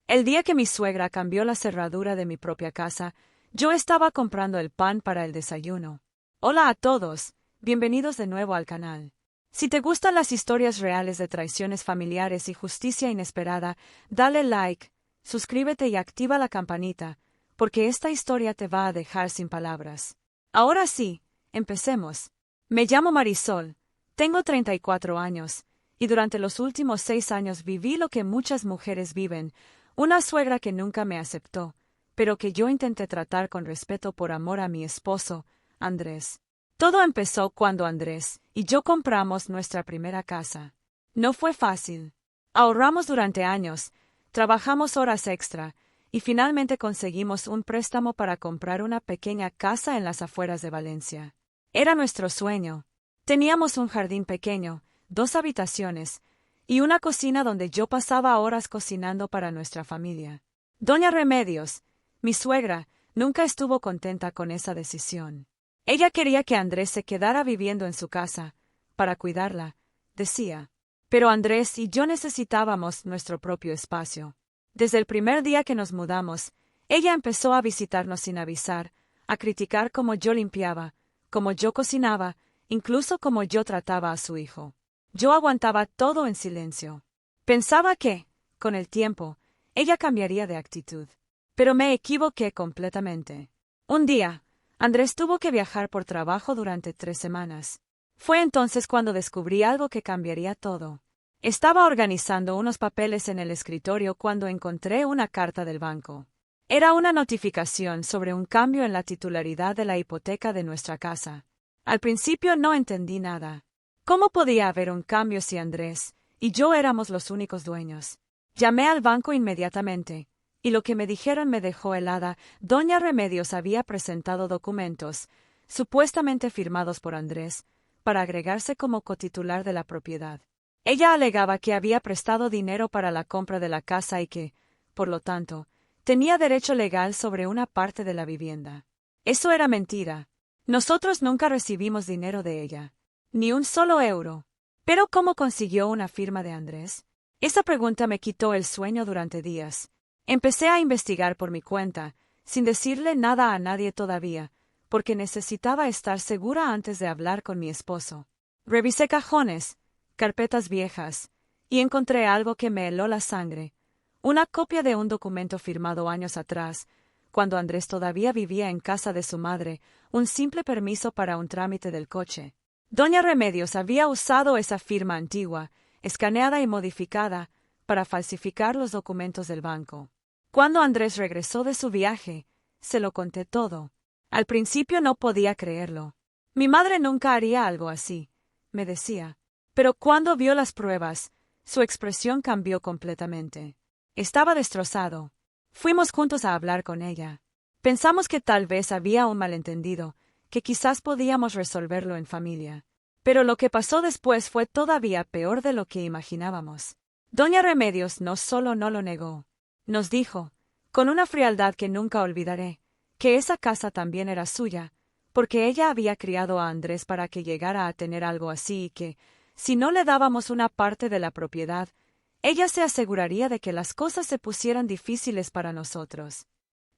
El día que mi suegra cambió la cerradura de mi propia casa, yo estaba comprando el pan para el desayuno. Hola a todos, bienvenidos de nuevo al canal. Si te gustan las historias reales de traiciones familiares y justicia inesperada, dale like, suscríbete y activa la campanita, porque esta historia te va a dejar sin palabras. Ahora sí, empecemos. Me llamo Marisol, tengo 34 años, y durante los últimos 6 años viví lo que muchas mujeres viven, una suegra que nunca me aceptó, pero que yo intenté tratar con respeto por amor a mi esposo, Andrés. Todo empezó cuando Andrés y yo compramos nuestra primera casa. No fue fácil. Ahorramos durante años, trabajamos horas extra, y finalmente conseguimos un préstamo para comprar una pequeña casa en las afueras de Valencia. Era nuestro sueño. Teníamos un jardín pequeño, 2 habitaciones, y una cocina donde yo pasaba horas cocinando para nuestra familia. Doña Remedios, mi suegra, nunca estuvo contenta con esa decisión. Ella quería que Andrés se quedara viviendo en su casa, para cuidarla, decía. Pero Andrés y yo necesitábamos nuestro propio espacio. Desde el primer día que nos mudamos, ella empezó a visitarnos sin avisar, a criticar cómo yo limpiaba, cómo yo cocinaba, incluso cómo yo trataba a su hijo. Yo aguantaba todo en silencio. Pensaba que, con el tiempo, ella cambiaría de actitud. Pero me equivoqué completamente. Un día, Andrés tuvo que viajar por trabajo durante 3 semanas. Fue entonces cuando descubrí algo que cambiaría todo. Estaba organizando unos papeles en el escritorio cuando encontré una carta del banco. Era una notificación sobre un cambio en la titularidad de la hipoteca de nuestra casa. Al principio no entendí nada. ¿Cómo podía haber un cambio si Andrés y yo éramos los únicos dueños? Llamé al banco inmediatamente, y lo que me dijeron me dejó helada. Doña Remedios había presentado documentos, supuestamente firmados por Andrés, para agregarse como cotitular de la propiedad. Ella alegaba que había prestado dinero para la compra de la casa y que, por lo tanto, tenía derecho legal sobre una parte de la vivienda. Eso era mentira. Nosotros nunca recibimos dinero de ella. Ni un solo euro. ¿Pero cómo consiguió una firma de Andrés? Esa pregunta me quitó el sueño durante días. Empecé a investigar por mi cuenta, sin decirle nada a nadie todavía, porque necesitaba estar segura antes de hablar con mi esposo. Revisé cajones, carpetas viejas, y encontré algo que me heló la sangre, una copia de un documento firmado años atrás, cuando Andrés todavía vivía en casa de su madre, un simple permiso para un trámite del coche. Doña Remedios había usado esa firma antigua, escaneada y modificada, para falsificar los documentos del banco. Cuando Andrés regresó de su viaje, se lo conté todo. Al principio no podía creerlo. Mi madre nunca haría algo así, me decía. Pero cuando vio las pruebas, su expresión cambió completamente. Estaba destrozado. Fuimos juntos a hablar con ella. Pensamos que tal vez había un malentendido, que quizás podíamos resolverlo en familia. Pero lo que pasó después fue todavía peor de lo que imaginábamos. Doña Remedios no solo no lo negó, nos dijo, con una frialdad que nunca olvidaré, que esa casa también era suya, porque ella había criado a Andrés para que llegara a tener algo así y que, si no le dábamos una parte de la propiedad, ella se aseguraría de que las cosas se pusieran difíciles para nosotros.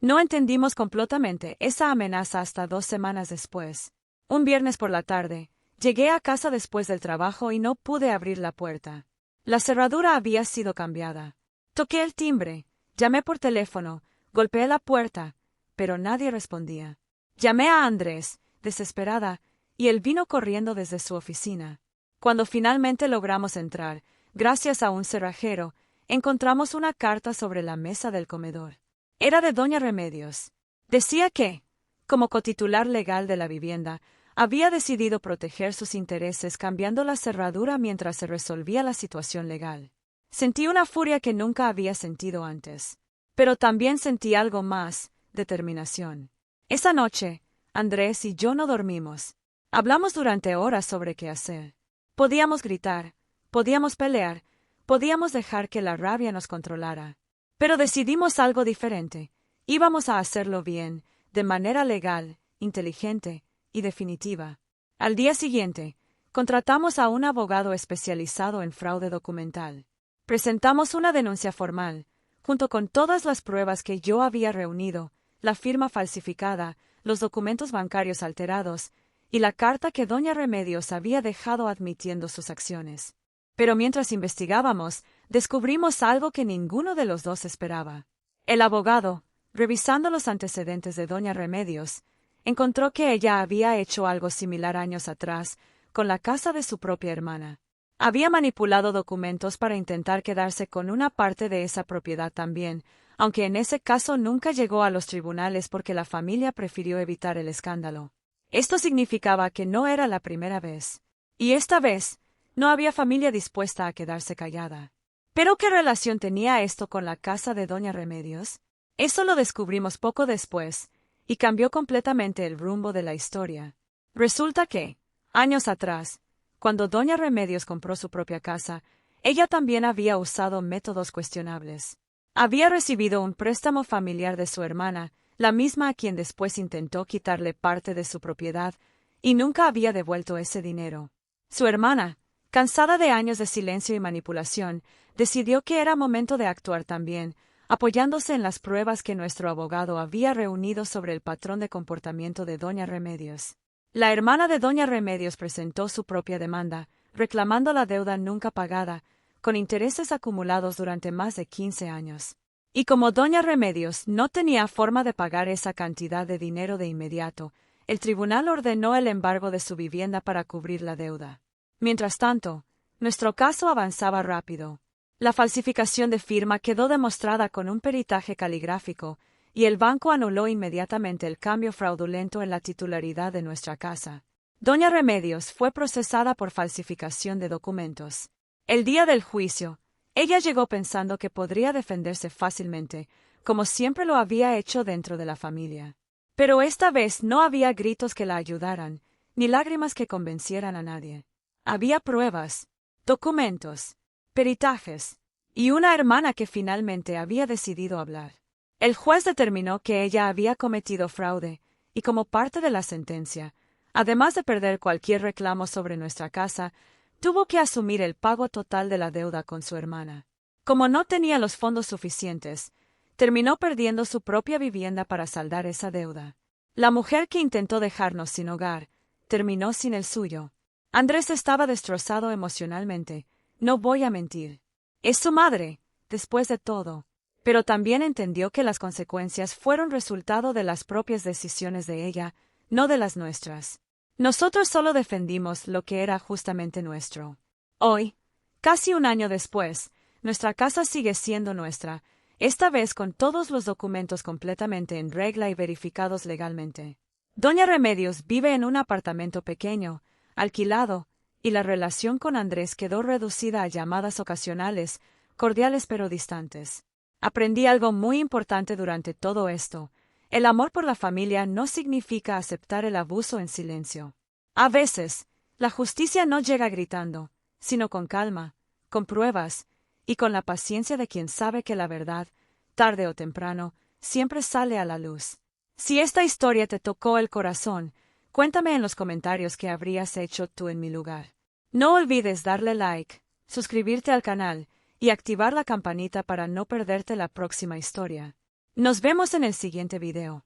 No entendimos completamente esa amenaza hasta 2 semanas después. Un viernes por la tarde, llegué a casa después del trabajo y no pude abrir la puerta. La cerradura había sido cambiada. Toqué el timbre, llamé por teléfono, golpeé la puerta, pero nadie respondía. Llamé a Andrés, desesperada, y él vino corriendo desde su oficina. Cuando finalmente logramos entrar, gracias a un cerrajero, encontramos una carta sobre la mesa del comedor. Era de Doña Remedios. Decía que, como cotitular legal de la vivienda, había decidido proteger sus intereses cambiando la cerradura mientras se resolvía la situación legal. Sentí una furia que nunca había sentido antes. Pero también sentí algo más, determinación. Esa noche, Andrés y yo no dormimos. Hablamos durante horas sobre qué hacer. Podíamos gritar, podíamos pelear, podíamos dejar que la rabia nos controlara. Pero decidimos algo diferente. Íbamos a hacerlo bien, de manera legal, inteligente y definitiva. Al día siguiente, contratamos a un abogado especializado en fraude documental. Presentamos una denuncia formal, junto con todas las pruebas que yo había reunido, la firma falsificada, los documentos bancarios alterados, y la carta que doña Remedios había dejado admitiendo sus acciones. Pero mientras investigábamos, descubrimos algo que ninguno de los dos esperaba. El abogado, revisando los antecedentes de doña Remedios, encontró que ella había hecho algo similar años atrás con la casa de su propia hermana. Había manipulado documentos para intentar quedarse con una parte de esa propiedad también, aunque en ese caso nunca llegó a los tribunales porque la familia prefirió evitar el escándalo. Esto significaba que no era la primera vez. Y esta vez, no había familia dispuesta a quedarse callada. ¿Pero qué relación tenía esto con la casa de doña Remedios? Eso lo descubrimos poco después, y cambió completamente el rumbo de la historia. Resulta que, años atrás, cuando doña Remedios compró su propia casa, ella también había usado métodos cuestionables. Había recibido un préstamo familiar de su hermana, la misma a quien después intentó quitarle parte de su propiedad, y nunca había devuelto ese dinero. Su hermana, cansada de años de silencio y manipulación, decidió que era momento de actuar también, apoyándose en las pruebas que nuestro abogado había reunido sobre el patrón de comportamiento de doña Remedios. La hermana de doña Remedios presentó su propia demanda, reclamando la deuda nunca pagada, con intereses acumulados durante más de 15 años. Y como doña Remedios no tenía forma de pagar esa cantidad de dinero de inmediato, el tribunal ordenó el embargo de su vivienda para cubrir la deuda. Mientras tanto, nuestro caso avanzaba rápido. La falsificación de firma quedó demostrada con un peritaje caligráfico, y el banco anuló inmediatamente el cambio fraudulento en la titularidad de nuestra casa. Doña Remedios fue procesada por falsificación de documentos. El día del juicio, ella llegó pensando que podría defenderse fácilmente, como siempre lo había hecho dentro de la familia. Pero esta vez no había gritos que la ayudaran, ni lágrimas que convencieran a nadie. Había pruebas, documentos, peritajes, y una hermana que finalmente había decidido hablar. El juez determinó que ella había cometido fraude, y como parte de la sentencia, además de perder cualquier reclamo sobre nuestra casa, tuvo que asumir el pago total de la deuda con su hermana. Como no tenía los fondos suficientes, terminó perdiendo su propia vivienda para saldar esa deuda. La mujer que intentó dejarnos sin hogar, terminó sin el suyo. Andrés estaba destrozado emocionalmente, no voy a mentir. Es su madre, después de todo, pero también entendió que las consecuencias fueron resultado de las propias decisiones de ella, no de las nuestras. Nosotros solo defendimos lo que era justamente nuestro. Hoy, casi un año después, nuestra casa sigue siendo nuestra, esta vez con todos los documentos completamente en regla y verificados legalmente. Doña Remedios vive en un apartamento pequeño, alquilado, y la relación con Andrés quedó reducida a llamadas ocasionales, cordiales pero distantes. Aprendí algo muy importante durante todo esto. El amor por la familia no significa aceptar el abuso en silencio. A veces, la justicia no llega gritando, sino con calma, con pruebas, y con la paciencia de quien sabe que la verdad, tarde o temprano, siempre sale a la luz. Si esta historia te tocó el corazón, cuéntame en los comentarios qué habrías hecho tú en mi lugar. No olvides darle like, suscribirte al canal, y activar la campanita para no perderte la próxima historia. Nos vemos en el siguiente video.